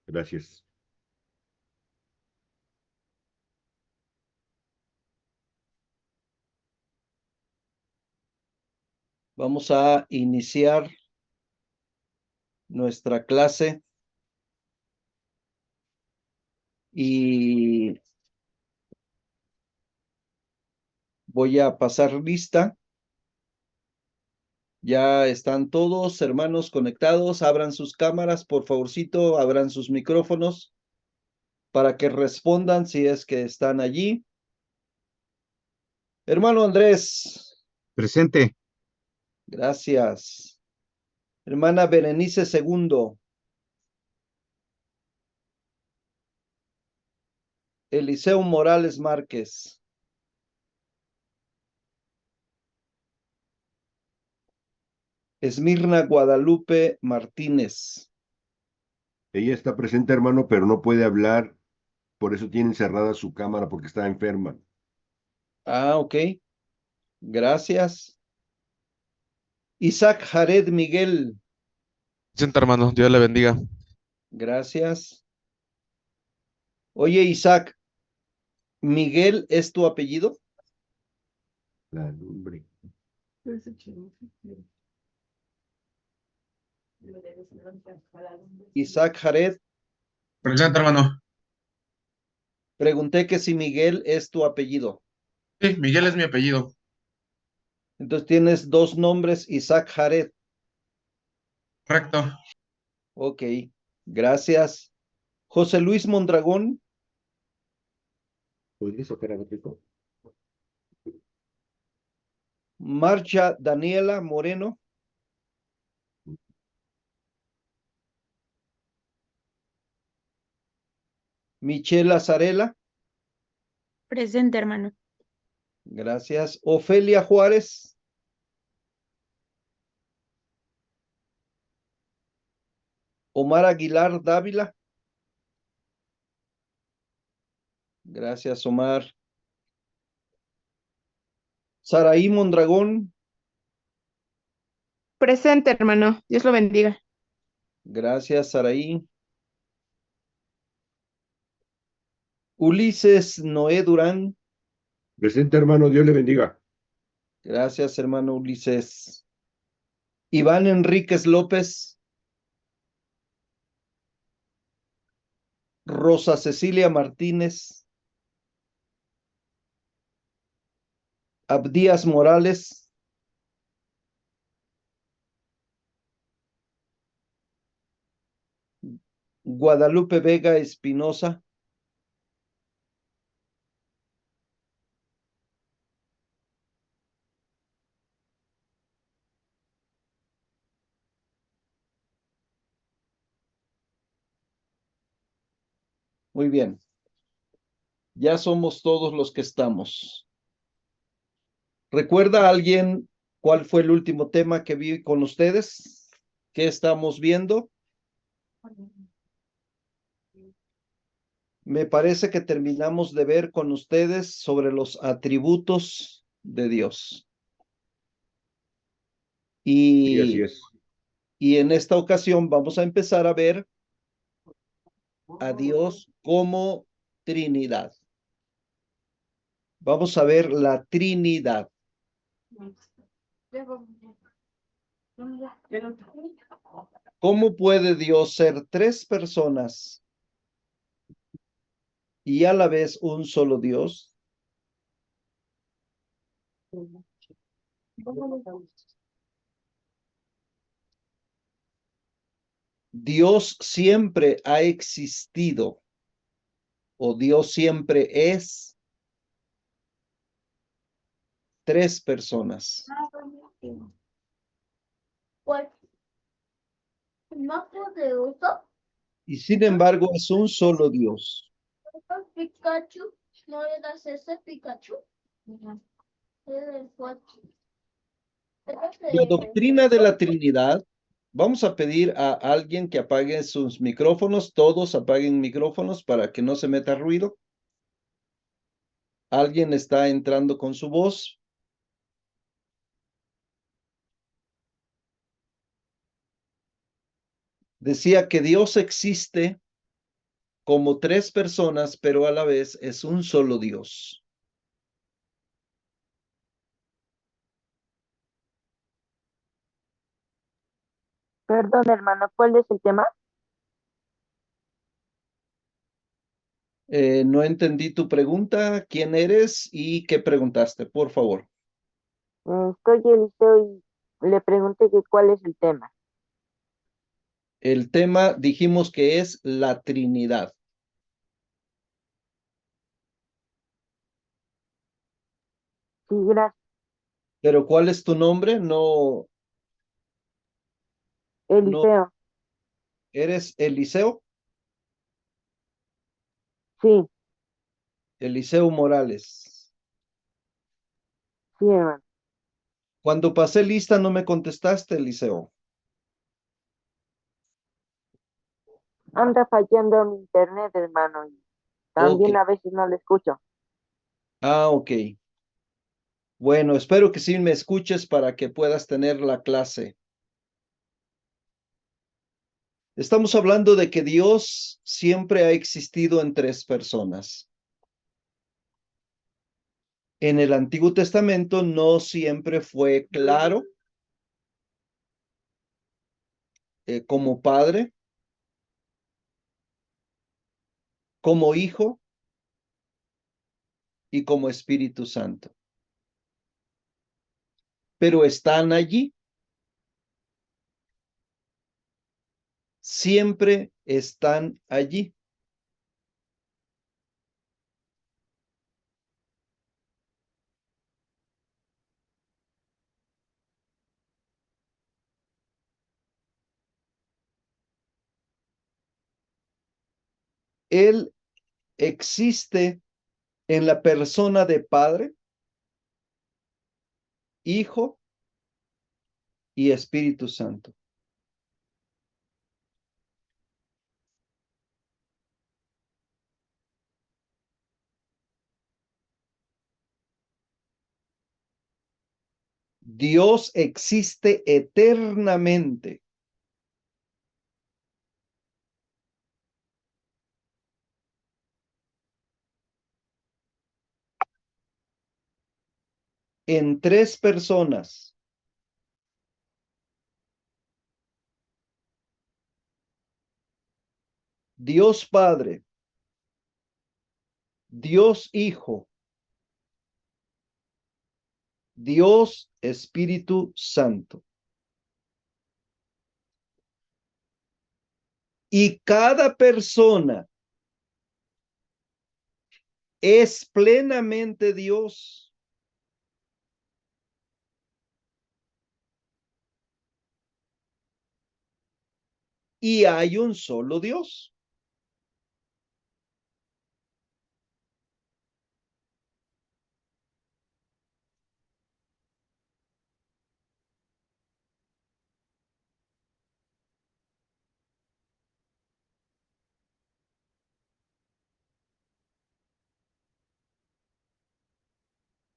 Gracias. Vamos a iniciar nuestra clase y voy a pasar lista. Ya están todos, hermanos, conectados. Abran sus cámaras, por favorcito, abran sus micrófonos para que respondan si es que están allí. Hermano Andrés, Presente. gracias. Hermana Berenice Segundo. Eliseo Morales Márquez. Esmirna Guadalupe Martínez. Ella está presente, hermano, pero no puede hablar. Por eso tiene cerrada su cámara porque está enferma. Ah, ok. Gracias. Isaac Jared Miguel. Presente, hermano, Dios le bendiga. Gracias. Oye, Isaac, ¿Miguel es tu apellido? La lumbre. Isaac Jared. Presente, hermano. Pregunté que si Miguel es tu apellido. Sí, Miguel es mi apellido. Entonces tienes dos nombres, Isaac Jared. Correcto. Ok, gracias. José Luis Mondragón. ¿Podrías sacar a Beto? Marcha Daniela Moreno. Michelle Azarela. Presente, hermano. Gracias. Ofelia Juárez. Omar Aguilar Dávila. Gracias, Omar. Saraí Mondragón. Presente, hermano. Dios lo bendiga. Gracias, Saraí. Ulises Noé Durán. Presente, hermano, Dios le bendiga. Gracias, hermano Ulises. Iván Enríquez López. Rosa Cecilia Martínez. Abdías Morales. Guadalupe Vega Espinosa. Muy bien. Ya somos todos los que estamos. ¿Recuerda alguien cuál fue el último tema que vi con ustedes? ¿Qué estamos viendo? Me parece que terminamos de ver con ustedes sobre los atributos de Dios. Sí, así Y es. en esta ocasión vamos a empezar a ver a Dios como Trinidad. Vamos a ver la Trinidad. ¿Cómo puede Dios ser tres personas y a la vez un solo Dios? Dios siempre ha existido o Dios siempre es tres personas. Pues no poderoso. Y sin embargo es un solo Dios. Pikachu, ¿no eras ese Pikachu? Era el cuatro. La doctrina de la Trinidad, vamos a pedir a alguien que apague sus micrófonos, todos apaguen micrófonos para que no se meta ruido. Alguien está entrando con su voz. Decía que Dios existe como tres personas, pero a la vez es un solo Dios. Perdón, hermano, ¿cuál es el tema? No entendí tu pregunta. ¿Quién eres y qué preguntaste? Por favor. Estoy Eliseo y le pregunté que cuál es el tema. El tema dijimos que es la Trinidad. Sí, gracias. Pero ¿cuál es tu nombre? No, no, Eliseo, ¿eres Eliseo? sí, Eliseo Morales. sí, hermano. Cuando pasé lista no me contestaste, Eliseo. Anda fallando mi internet, hermano, y Ok. también a veces no le escucho. Ah, ok. Bueno, espero que sí me escuches para que puedas tener la clase. Estamos hablando de que Dios siempre ha existido en tres personas. En el Antiguo Testamento no siempre fue claro como Padre, como Hijo y como Espíritu Santo. Pero están allí, siempre están allí. Él existe en la persona de Padre, Hijo y Espíritu Santo. Dios existe eternamente. En tres personas. Dios Padre, Dios Hijo, Dios Espíritu Santo. Y cada persona es plenamente Dios. Y hay un solo Dios.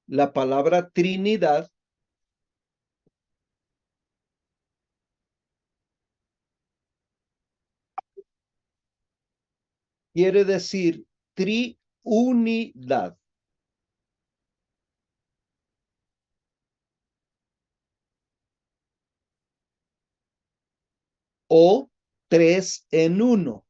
La palabra Trinidad quiere decir triunidad. O tres en uno.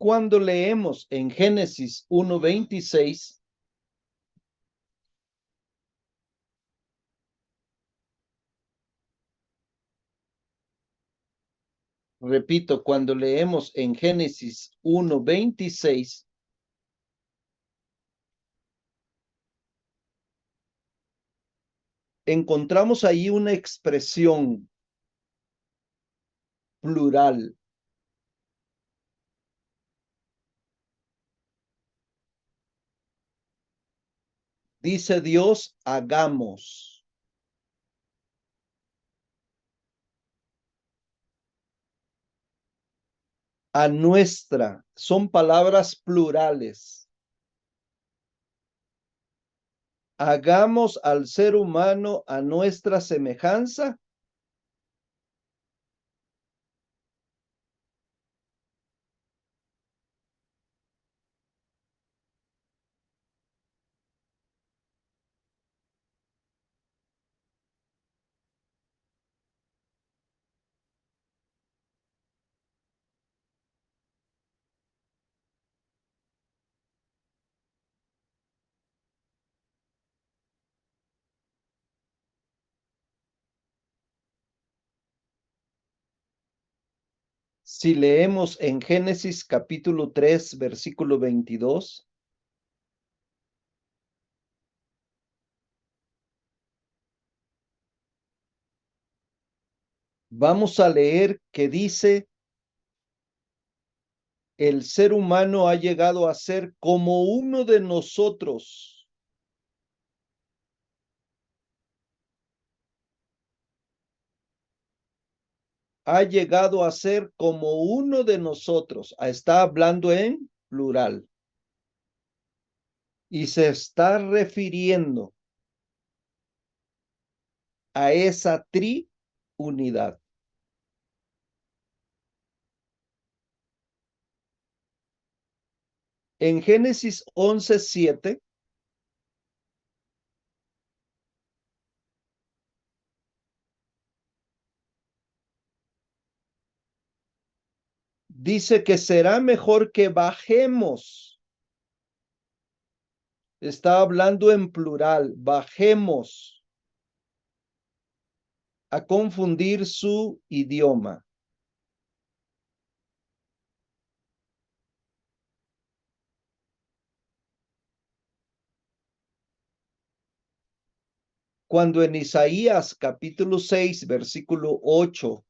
Cuando leemos en Génesis 1:26, repito, cuando leemos en Génesis 1:26, encontramos ahí una expresión plural. Dice Dios, hagamos. a nuestra, son palabras plurales. Hagamos al ser humano a nuestra semejanza. Si leemos en Génesis capítulo 3, versículo 22, vamos a leer que dice, el ser humano ha llegado a ser como uno de nosotros. Ha llegado a ser como uno de nosotros. Está hablando en plural. Y se está refiriendo a esa triunidad. En Génesis 11:7 dice que será mejor que bajemos. Está hablando en plural, bajemos a confundir su idioma. Cuando en Isaías capítulo 6, versículo 8,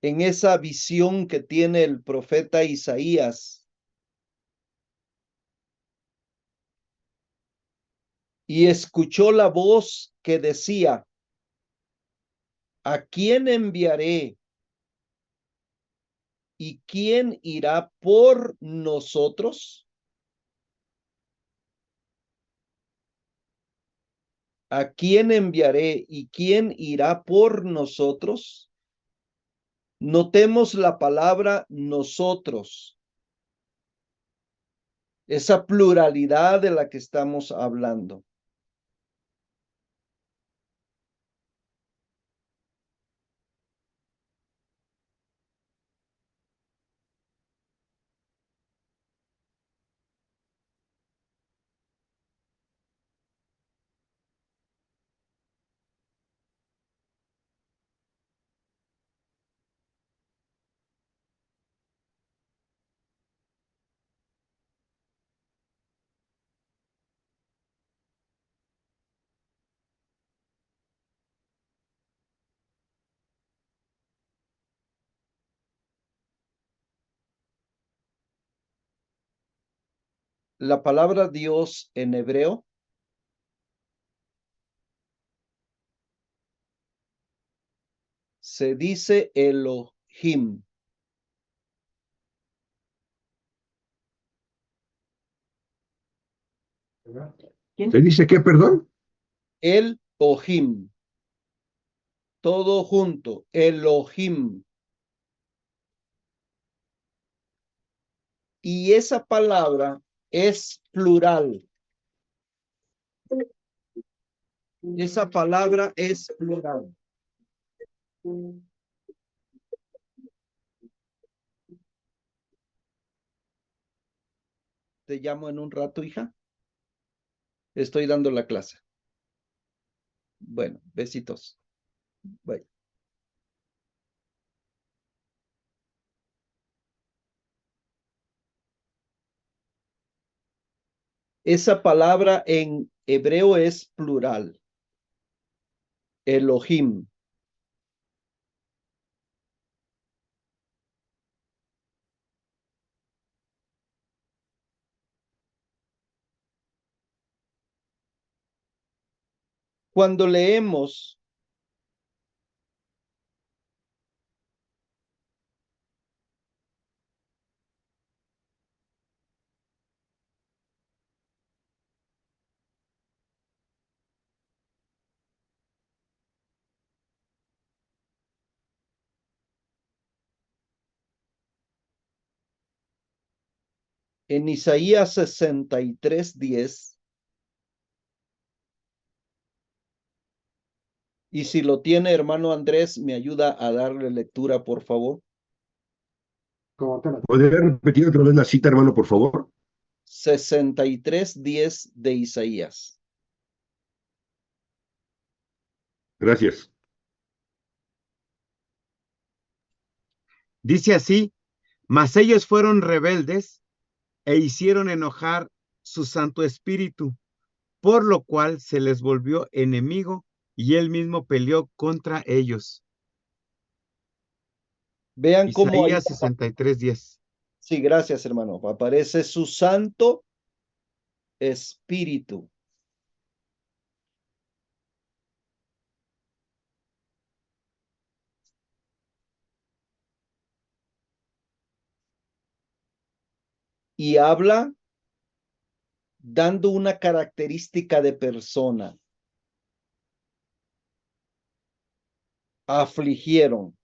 en esa visión que tiene el profeta Isaías, y escuchó la voz que decía, ¿a quién enviaré? ¿Y quién irá por nosotros? ¿A quién enviaré y quién irá por nosotros? Notemos la palabra nosotros, esa pluralidad de la que estamos hablando. La palabra Dios en hebreo se dice Elohim. ¿Se dice qué, perdón? Elohim. Todo junto, Elohim. Y esa palabra es plural. Esa palabra es plural. Te llamo en un rato, hija. Estoy dando la clase. Bueno, besitos. Bye. Esa palabra en hebreo es plural. Elohim. Cuando leemos en Isaías 63:10, y si lo tiene hermano Andrés, me ayuda a darle lectura, por favor. ¿Podría repetir otra vez la cita, hermano, por favor? 63:10 de Isaías. Gracias. Dice así, mas ellos fueron rebeldes e hicieron enojar su Santo Espíritu, por lo cual se les volvió enemigo y él mismo peleó contra ellos. Vean cómo ahí, Isaías 63:10. sí, gracias hermano, aparece su Santo Espíritu. Y habla dando una característica de persona. Afligieron.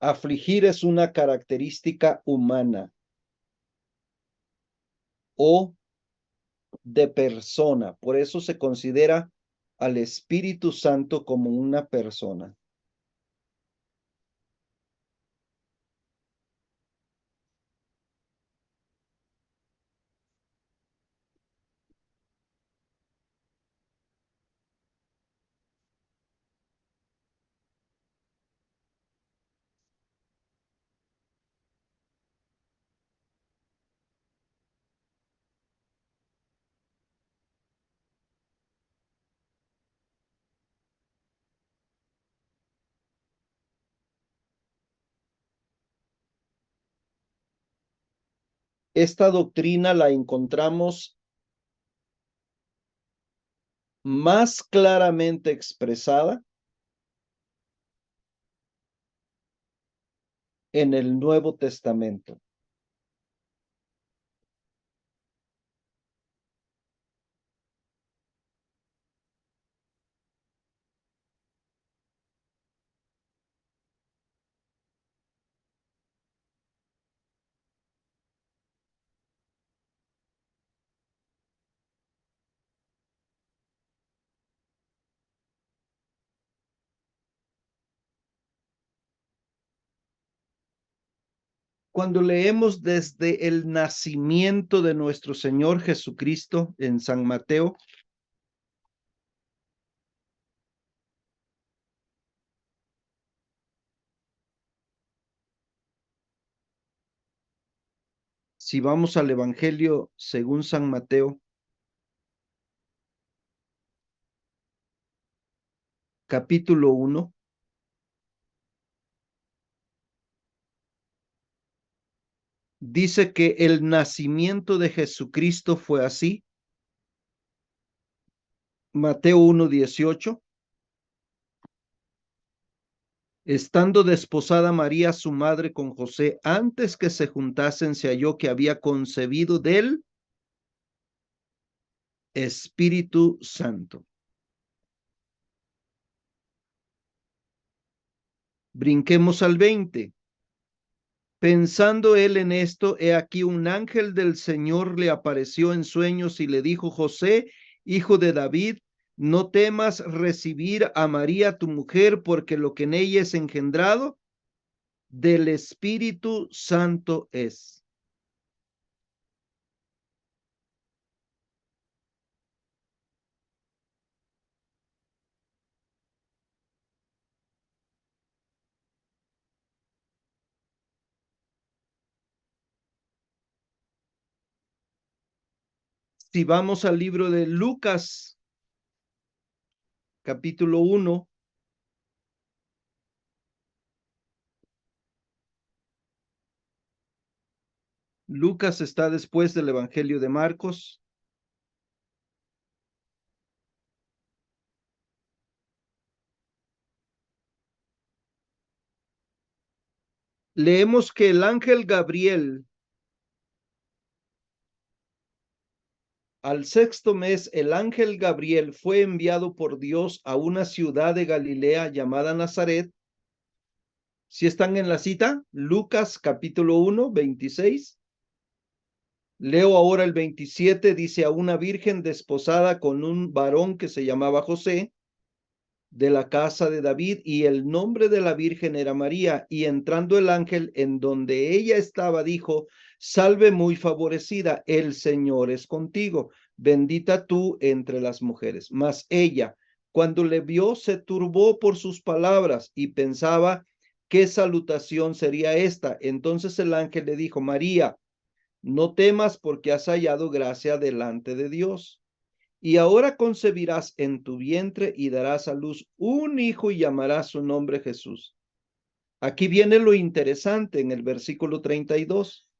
Afligir es una característica humana o de persona. Por eso se considera al Espíritu Santo como una persona. Esta doctrina la encontramos más claramente expresada en el Nuevo Testamento. Cuando leemos desde el nacimiento de nuestro Señor Jesucristo en San Mateo, si vamos al Evangelio según San Mateo, capítulo 1, dice que el nacimiento de Jesucristo fue así. Mateo 1:18. Estando desposada María, su madre, con José, antes que se juntasen, se halló que había concebido del Espíritu Santo. Brinquemos al 20. Pensando él en esto, he aquí un ángel del Señor le apareció en sueños y le dijo: José, hijo de David, no temas recibir a María tu mujer, porque lo que en ella es engendrado del Espíritu Santo es. Si vamos al libro de Lucas, capítulo 1. Lucas está después del Evangelio de Marcos. Leemos que el ángel Gabriel, al sexto mes, el ángel Gabriel fue enviado por Dios a una ciudad de Galilea llamada Nazaret. Si están en la cita, Lucas capítulo 1, 26. Leo ahora el 27, dice: a una virgen desposada con un varón que se llamaba José, de la casa de David, y el nombre de la virgen era María. Y entrando el ángel en donde ella estaba, dijo: salve muy favorecida, el Señor es contigo, bendita tú entre las mujeres. Mas ella, cuando le vio, se turbó por sus palabras y pensaba qué salutación sería esta. Entonces el ángel le dijo: María, no temas, porque has hallado gracia delante de Dios. Y ahora concebirás en tu vientre y darás a luz un hijo y llamarás su nombre Jesús. Aquí viene lo interesante en el versículo 32.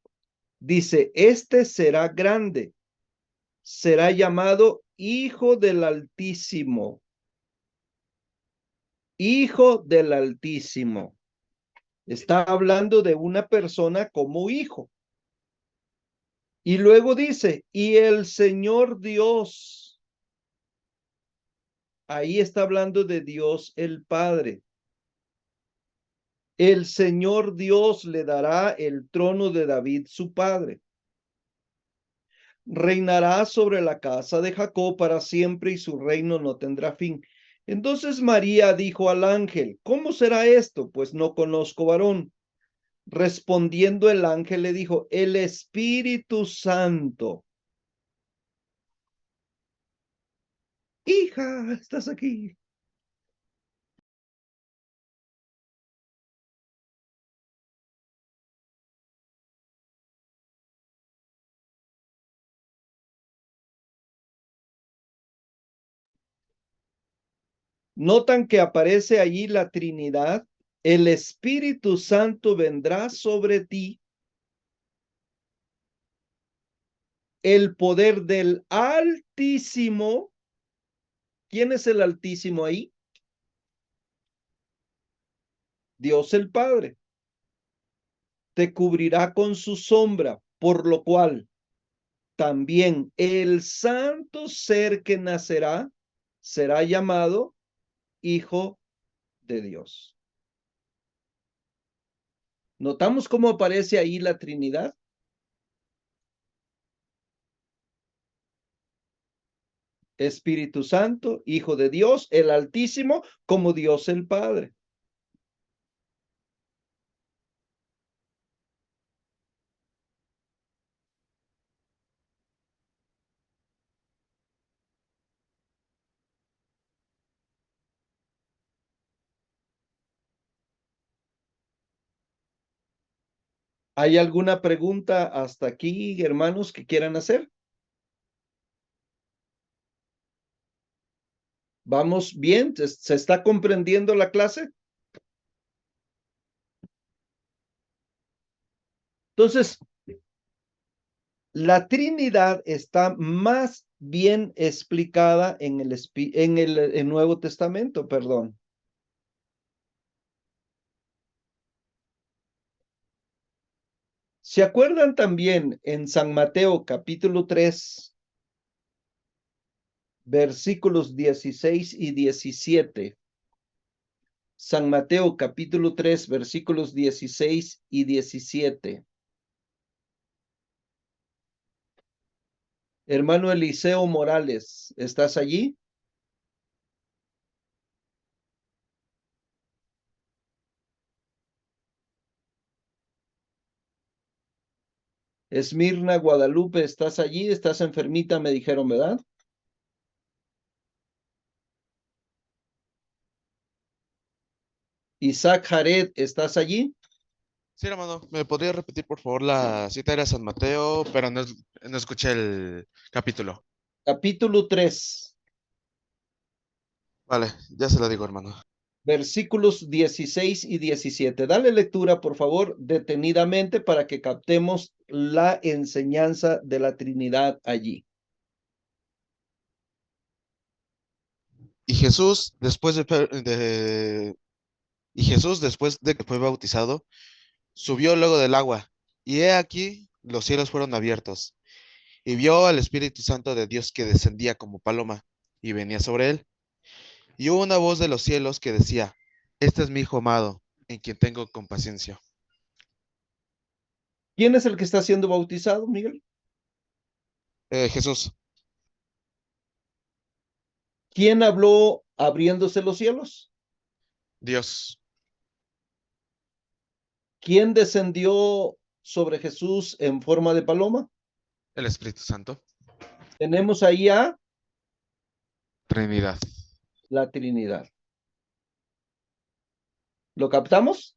Dice: este será grande, será llamado Hijo del Altísimo. Hijo del Altísimo. Está hablando de una persona como hijo. Y luego dice: y el Señor Dios. Ahí está hablando de Dios el Padre. El Señor Dios le dará el trono de David su padre. Reinará sobre la casa de Jacob para siempre, y su reino no tendrá fin. Entonces María dijo al ángel: ¿cómo será esto? Pues no conozco varón. Respondiendo el ángel le dijo: el Espíritu Santo. Hija, estás aquí. Notan que aparece allí la Trinidad. El Espíritu Santo vendrá sobre ti. El poder del Altísimo. ¿Quién es el Altísimo ahí? Dios el Padre. Te cubrirá con su sombra, por lo cual también el santo ser que nacerá será llamado Hijo de Dios. ¿Notamos cómo aparece ahí la Trinidad? Espíritu Santo, Hijo de Dios, el Altísimo, como Dios el Padre. ¿Hay alguna pregunta hasta aquí, hermanos, que quieran hacer? ¿Vamos bien? ¿Se está comprendiendo la clase? Entonces, la Trinidad está más bien explicada en el Nuevo Testamento, perdón. ¿Se acuerdan también en San Mateo capítulo 3, versículos 16 y 17? San Mateo capítulo 3, versículos 16 y 17. Hermano Eliseo Morales, ¿estás allí? Esmirna Guadalupe, ¿estás allí? ¿Estás enfermita? Me dijeron, ¿verdad? Isaac Jared, ¿estás allí? Sí, hermano, ¿me podría repetir por favor la cita? Era San Mateo, pero no escuché el capítulo. Capítulo 3. Vale, ya se lo digo, hermano. Versículos 16 y 17. Dale lectura, por favor, detenidamente para que captemos la enseñanza de la Trinidad allí. Y Jesús, después de que fue bautizado, subió luego del agua, y he aquí los cielos fueron abiertos, y vio al Espíritu Santo de Dios que descendía como paloma, y venía sobre él. Y hubo una voz de los cielos que decía: Este es mi Hijo amado, en quien tengo compasión. ¿Quién es el que está siendo bautizado, Miguel? Jesús, ¿Quién habló abriéndose los cielos? Dios, ¿Quién descendió sobre Jesús en forma de paloma? el Espíritu Santo, Tenemos ahí a Trinidad. la Trinidad. ¿Lo captamos?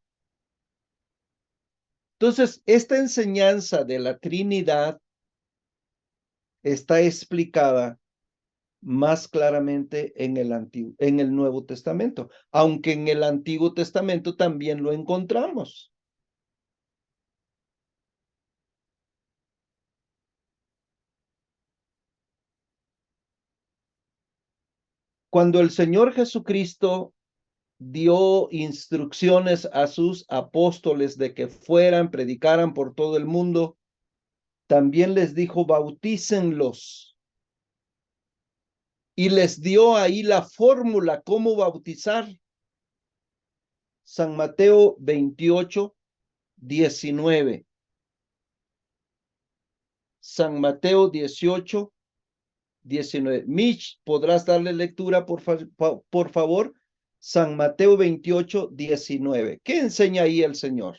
Entonces, esta enseñanza de la Trinidad está explicada más claramente en el Nuevo Testamento, aunque en el Antiguo Testamento también lo encontramos. Cuando el Señor Jesucristo dio instrucciones a sus apóstoles de que fueran, predicaran por todo el mundo, también les dijo: bautícenlos. Y les dio ahí la fórmula cómo bautizar. San Mateo 28, 19. San Mateo 18, 19. Mitch, ¿podrás darle lectura, por favor? San Mateo 28, 19. ¿Qué enseña ahí el Señor?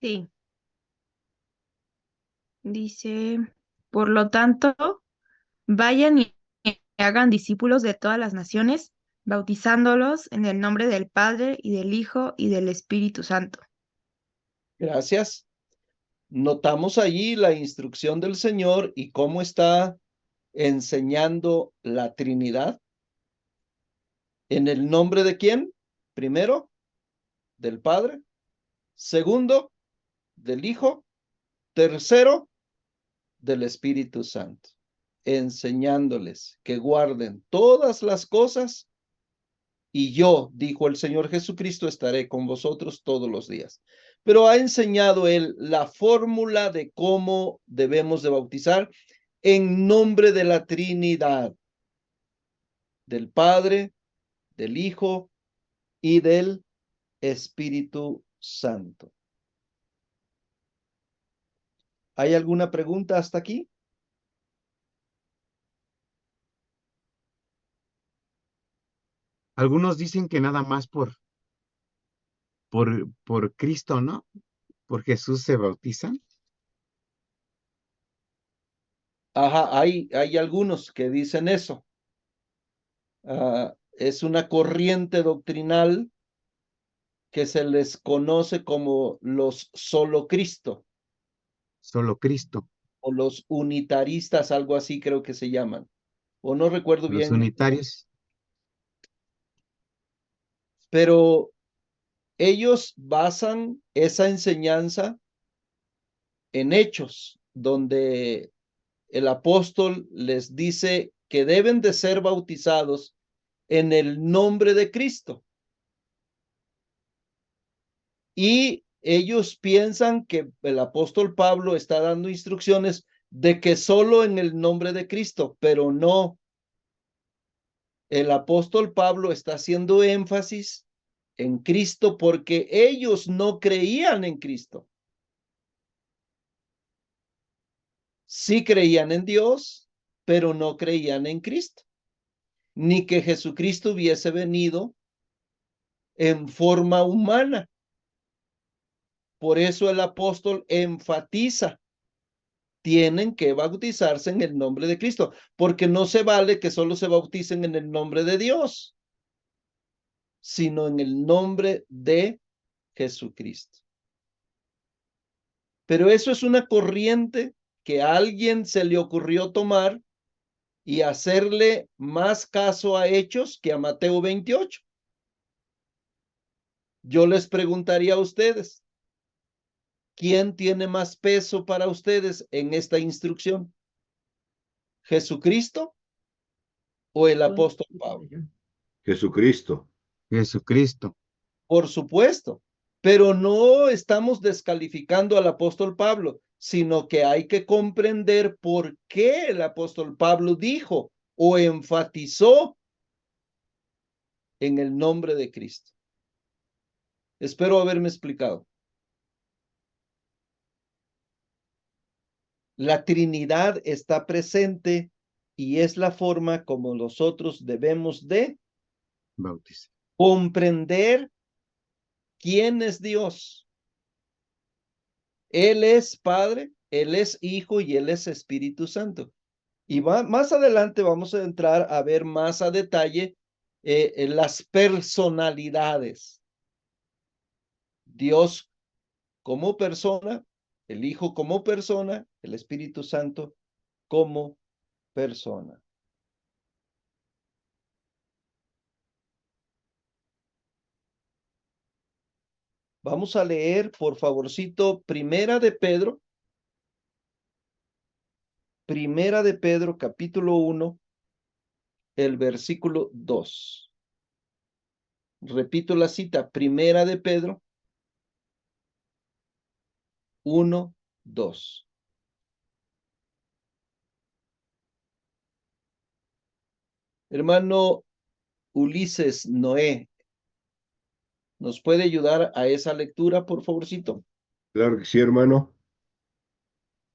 Sí. Dice, por lo tanto, vayan y hagan discípulos de todas las naciones, bautizándolos en el nombre del Padre y del Hijo y del Espíritu Santo. Gracias. Notamos allí la instrucción del Señor y cómo está enseñando la Trinidad. ¿En el nombre de quién? Primero, del Padre. Segundo, del Hijo. Tercero, del Espíritu Santo. Enseñándoles que guarden todas las cosas, y yo, dijo el Señor Jesucristo, estaré con vosotros todos los días. Pero ha enseñado él la fórmula de cómo debemos de bautizar en nombre de la Trinidad, del Padre, del Hijo y del Espíritu Santo. ¿Hay alguna pregunta hasta aquí? Algunos dicen que nada más por Cristo, ¿no? Por Jesús se bautizan. Ajá, hay algunos que dicen eso. Es una corriente doctrinal que se les conoce como los solo Cristo Solo Cristo. o los unitaristas, algo así creo que se llaman. O no recuerdo Los bien, unitarios. pero ellos basan esa enseñanza en Hechos, donde el apóstol les dice que deben de ser bautizados en el nombre de Cristo. Y ellos piensan que el apóstol Pablo está dando instrucciones de que solo en el nombre de Cristo, pero no. El apóstol Pablo está haciendo énfasis en Cristo porque ellos no creían en Cristo. Sí creían en Dios, pero no creían en Cristo, ni que Jesucristo hubiese venido en forma humana. Por eso el apóstol enfatiza: tienen que bautizarse en el nombre de Cristo, porque no se vale que solo se bauticen en el nombre de Dios, sino en el nombre de Jesucristo. Pero eso es una corriente que a alguien se le ocurrió tomar y hacerle más caso a Hechos que a Mateo 28. Yo les preguntaría a ustedes, ¿quién tiene más peso para ustedes en esta instrucción? ¿Jesucristo o el apóstol Pablo? Jesucristo. Jesucristo. Por supuesto, pero no estamos descalificando al apóstol Pablo, sino que hay que comprender por qué el apóstol Pablo dijo o enfatizó en el nombre de Cristo. Espero haberme explicado. La Trinidad está presente y es la forma como nosotros debemos de Bautizar. comprender quién es Dios. Él es Padre, Él es Hijo y Él es Espíritu Santo. Y más adelante vamos a entrar a ver más a detalle en las personalidades. Dios como persona, el Hijo como persona, el Espíritu Santo como persona. Vamos a leer, por favorcito, Primera de Pedro, capítulo 1, el versículo 2. Repito la cita, Primera de Pedro 1, 2. Hermano Ulises Noé, ¿nos puede ayudar a esa lectura, por favorcito? Claro que sí, hermano.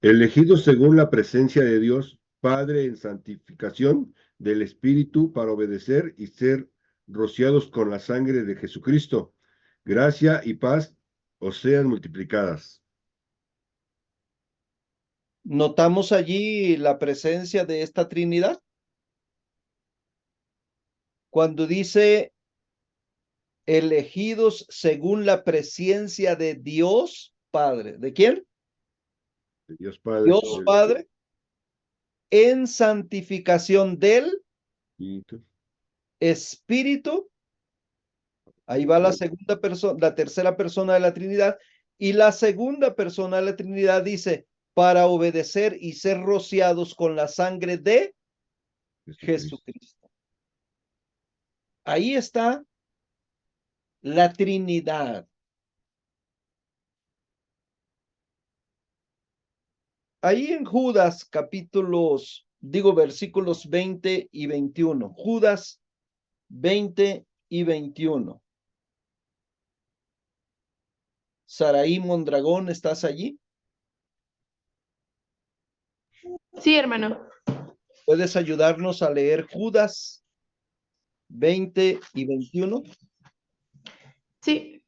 Elegidos según la presencia de Dios, Padre en santificación del Espíritu para obedecer y ser rociados con la sangre de Jesucristo. Gracia y paz os sean multiplicadas. ¿Notamos allí la presencia de esta Trinidad? Cuando dice elegidos según la presencia de Dios Padre. ¿De quién? De Dios Padre. Dios Padre en santificación del Espíritu. Espíritu. Ahí va la segunda persona, la tercera persona de la Trinidad. Y la segunda persona de la Trinidad dice, para obedecer y ser rociados con la sangre de Jesucristo. Ahí está la Trinidad. Ahí en Judas versículos 20 y 21. Judas 20 y 21. Saraí Mondragón, ¿estás allí? Sí, hermano. ¿Puedes ayudarnos a leer Judas 20 y 21? Sí.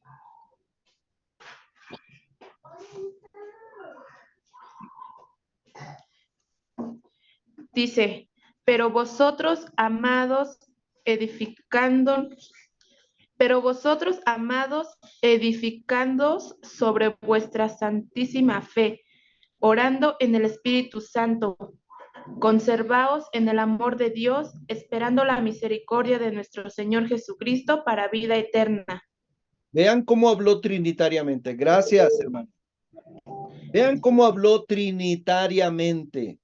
Dice, pero vosotros, amados, edificándoos sobre vuestra santísima fe, orando en el Espíritu Santo, conservaos en el amor de Dios, esperando la misericordia de nuestro Señor Jesucristo para vida eterna. Vean cómo habló trinitariamente. Gracias, hermano. Vean cómo habló trinitariamente.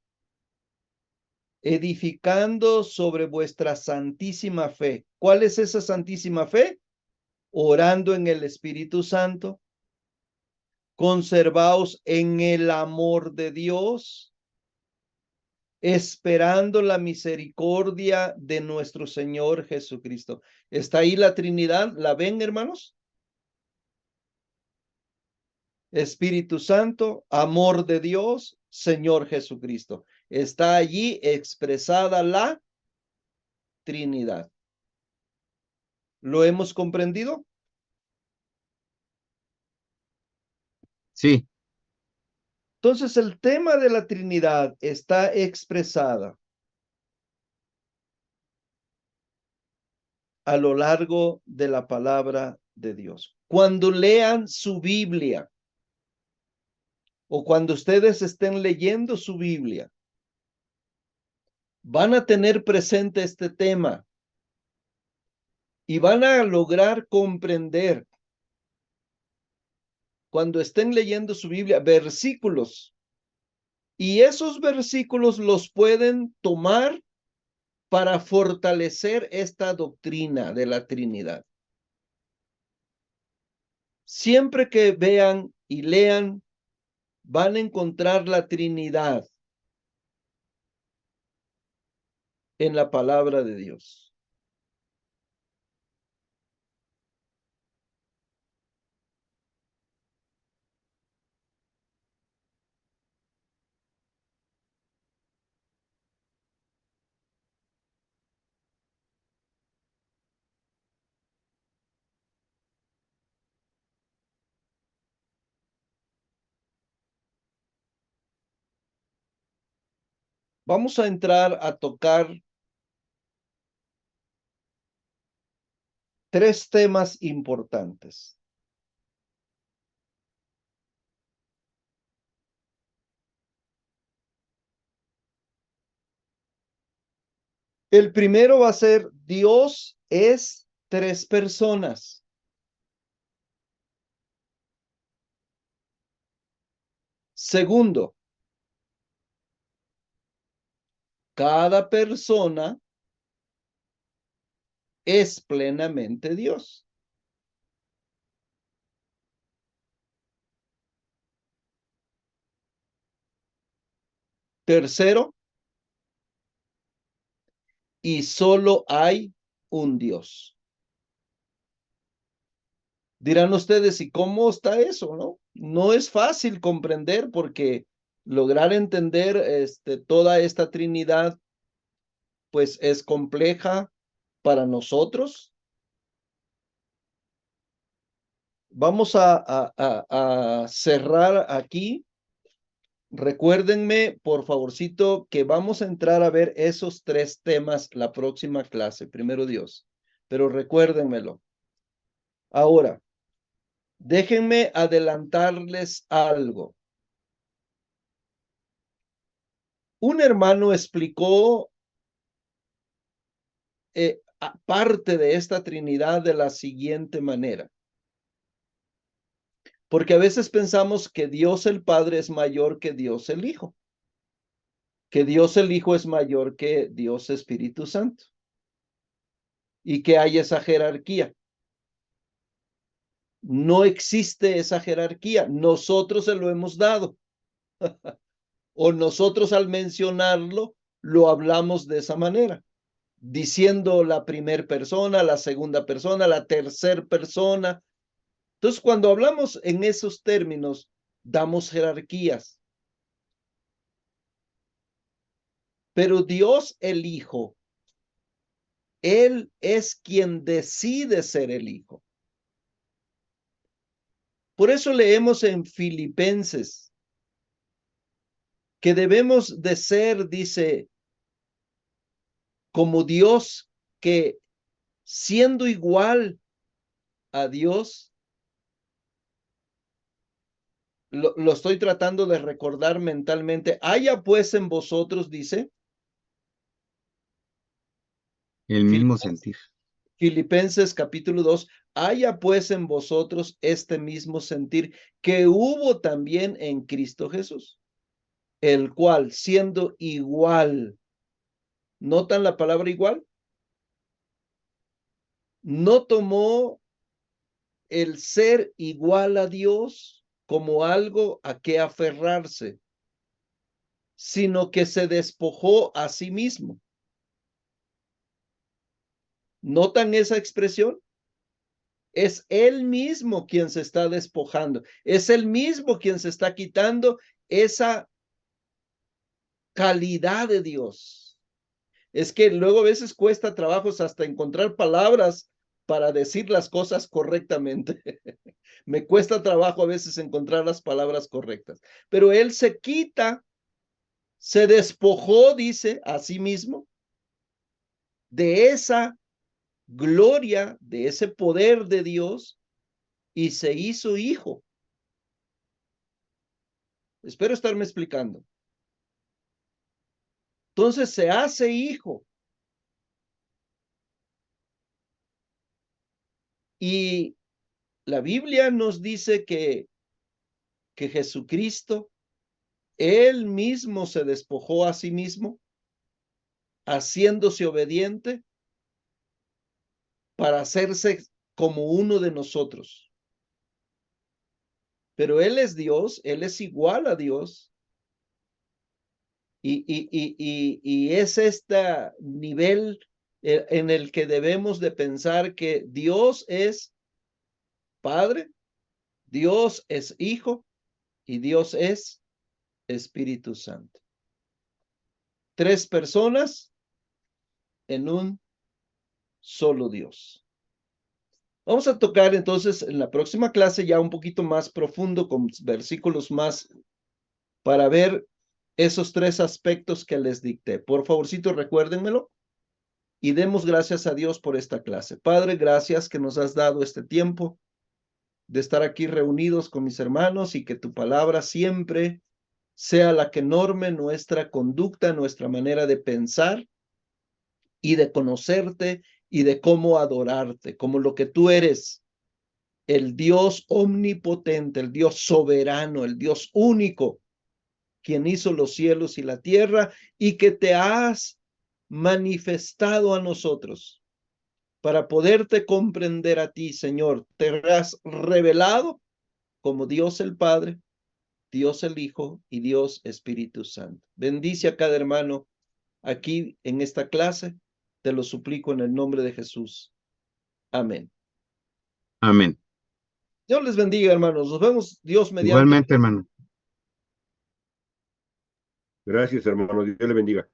Edificando sobre vuestra santísima fe. ¿Cuál es esa santísima fe? Orando en el Espíritu Santo. Conservaos en el amor de Dios, esperando la misericordia de nuestro Señor Jesucristo. ¿Está ahí la Trinidad? ¿La ven, hermanos? Espíritu Santo, amor de Dios, Señor Jesucristo. Está allí expresada la Trinidad. ¿Lo hemos comprendido? Sí. Entonces, el tema de la Trinidad está expresada a lo largo de la palabra de Dios. Cuando lean su Biblia, o cuando ustedes estén leyendo su Biblia, van a tener presente este tema y van a lograr comprender cuando estén leyendo su Biblia versículos, y esos versículos los pueden tomar para fortalecer esta doctrina de la Trinidad. Siempre que vean y lean, van a encontrar la Trinidad en la palabra de Dios. Vamos a entrar a tocar tres temas importantes. El primero va a ser: Dios es tres personas. Segundo, cada persona es plenamente Dios. Tercero, y solo hay un Dios. Dirán ustedes, ¿y cómo está eso, no? No es fácil comprender, porque lograr entender toda esta Trinidad, pues es compleja para nosotros. Vamos a cerrar aquí. Recuérdenme, por favorcito, que vamos a entrar a ver esos tres temas la próxima clase, primero Dios. Pero recuérdenmelo. Ahora, déjenme adelantarles algo. Un hermano explicó parte de esta Trinidad de la siguiente manera. Porque a veces pensamos que Dios el Padre es mayor que Dios el Hijo, que Dios el Hijo es mayor que Dios Espíritu Santo, y que hay esa jerarquía. No existe esa jerarquía. Nosotros se lo hemos dado. O nosotros, al mencionarlo, lo hablamos de esa manera, diciendo la primera persona, la segunda persona, la tercera persona. Entonces, cuando hablamos en esos términos, damos jerarquías. Pero Dios el Hijo, Él es quien decide ser el Hijo. Por eso leemos en Filipenses que debemos de ser, dice, como Dios, que siendo igual a Dios, lo estoy tratando de recordar mentalmente, haya pues en vosotros, dice, El mismo sentir. Filipenses capítulo 2, haya pues en vosotros este mismo sentir que hubo también en Cristo Jesús, el cual, siendo igual, ¿notan la palabra igual? No tomó el ser igual a Dios como algo a que aferrarse, sino que se despojó a sí mismo. ¿Notan esa expresión? Es él mismo quien se está despojando, es él mismo quien se está quitando esa calidad de Dios. Es que luego a veces cuesta trabajos hasta encontrar palabras para decir las cosas correctamente. Me cuesta trabajo a veces encontrar las palabras correctas, pero él se quita, se despojó, dice, a sí mismo, de esa gloria, de ese poder de Dios, y se hizo hijo. Espero estarme explicando. Entonces se hace hijo. Y la Biblia nos dice que Jesucristo, él mismo se despojó a sí mismo, haciéndose obediente para hacerse como uno de nosotros. Pero él es Dios, él es igual a Dios. Y es este nivel en el que debemos de pensar que Dios es Padre, Dios es Hijo y Dios es Espíritu Santo. Tres personas en un solo Dios. Vamos a tocar entonces en la próxima clase ya un poquito más profundo con versículos más para ver esos tres aspectos que les dicté. Por favorcito, recuérdenmelo y demos gracias a Dios por esta clase. Padre, gracias que nos has dado este tiempo de estar aquí reunidos con mis hermanos y que tu palabra siempre sea la que norme nuestra conducta, nuestra manera de pensar y de conocerte y de cómo adorarte, como lo que tú eres, el Dios omnipotente, el Dios soberano, el Dios único, quien hizo los cielos y la tierra y que te has manifestado a nosotros para poderte comprender a ti, Señor. Te has revelado como Dios el Padre, Dios el Hijo y Dios Espíritu Santo. Bendice a cada hermano aquí en esta clase. Te lo suplico en el nombre de Jesús. Amén. Amén. Dios les bendiga, hermanos. Nos vemos, Dios mediante. Igualmente, hermano. Gracias, hermano. Dios le bendiga.